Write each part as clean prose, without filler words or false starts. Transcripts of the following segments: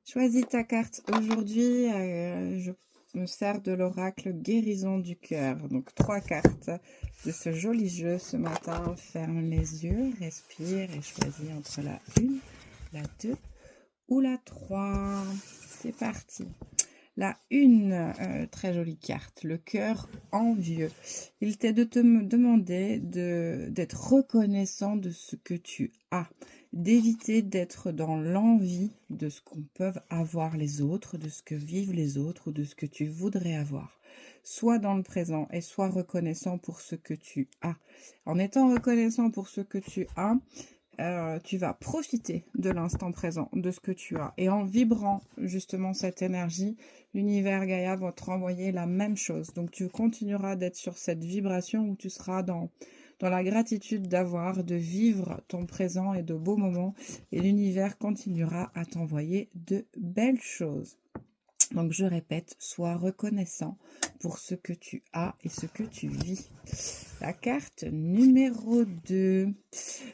Choisis ta carte. Aujourd'hui, je me sers de l'oracle guérison du cœur. Donc, 3 cartes de ce joli jeu ce matin. Ferme les yeux, respire et choisis entre la 1, la 2 ou la 3. C'est parti. La 1, très jolie carte, le cœur envieux. Il t'est de te demander d'être reconnaissant de ce que tu as, d'éviter d'être dans l'envie de ce qu'on peut avoir les autres, de ce que vivent les autres ou de ce que tu voudrais avoir. Sois dans le présent et sois reconnaissant pour ce que tu as. En étant reconnaissant pour ce que tu as, tu vas profiter de l'instant présent, de ce que tu as. Et en vibrant justement cette énergie, l'univers Gaïa va te renvoyer la même chose. Donc tu continueras d'être sur cette vibration où tu seras dans la gratitude d'avoir, de vivre ton présent et de beaux moments. Et l'univers continuera à t'envoyer de belles choses. Donc je répète, sois reconnaissant pour ce que tu as et ce que tu vis. La carte numéro 2,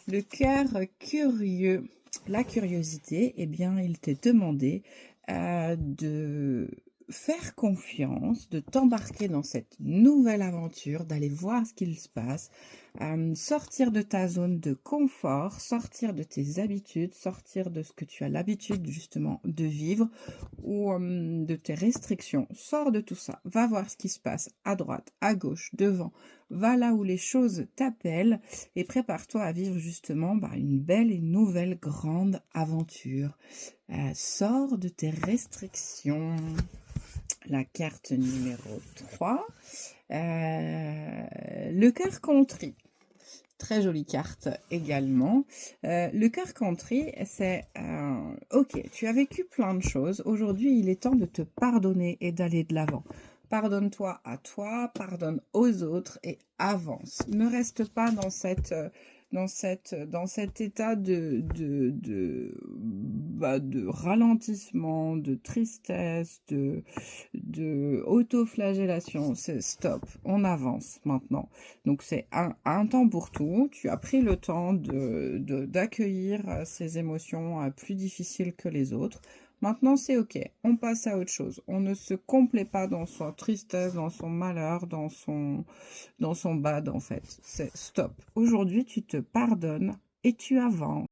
le cœur curieux. La curiosité, eh bien, il t'est demandé de faire confiance, de t'embarquer dans cette nouvelle aventure, d'aller voir ce qu'il se passe, sortir de ta zone de confort, sortir de tes habitudes, sortir de ce que tu as l'habitude justement de vivre ou de tes restrictions. Sors de tout ça, va voir ce qui se passe à droite, à gauche, devant, va là où les choses t'appellent et prépare-toi à vivre justement une belle et nouvelle grande aventure. Sors de tes restrictions. La carte numéro 3, le cœur contrit. Très jolie carte également. Le cœur contrit, c'est ok, tu as vécu plein de choses. Aujourd'hui, il est temps de te pardonner et d'aller de l'avant. Pardonne-toi à toi, pardonne aux autres et avance. Ne reste pas dans cet état de ralentissement, de tristesse, de autoflagellation. C'est stop, on avance maintenant. Donc c'est un temps pour tout. Tu as pris le temps d'accueillir ces émotions plus difficiles que les autres. Maintenant, c'est ok. On passe à autre chose. On ne se complaît pas dans son tristesse, dans son malheur, dans son bad, en fait. C'est stop. Aujourd'hui, tu te pardonnes et tu avances.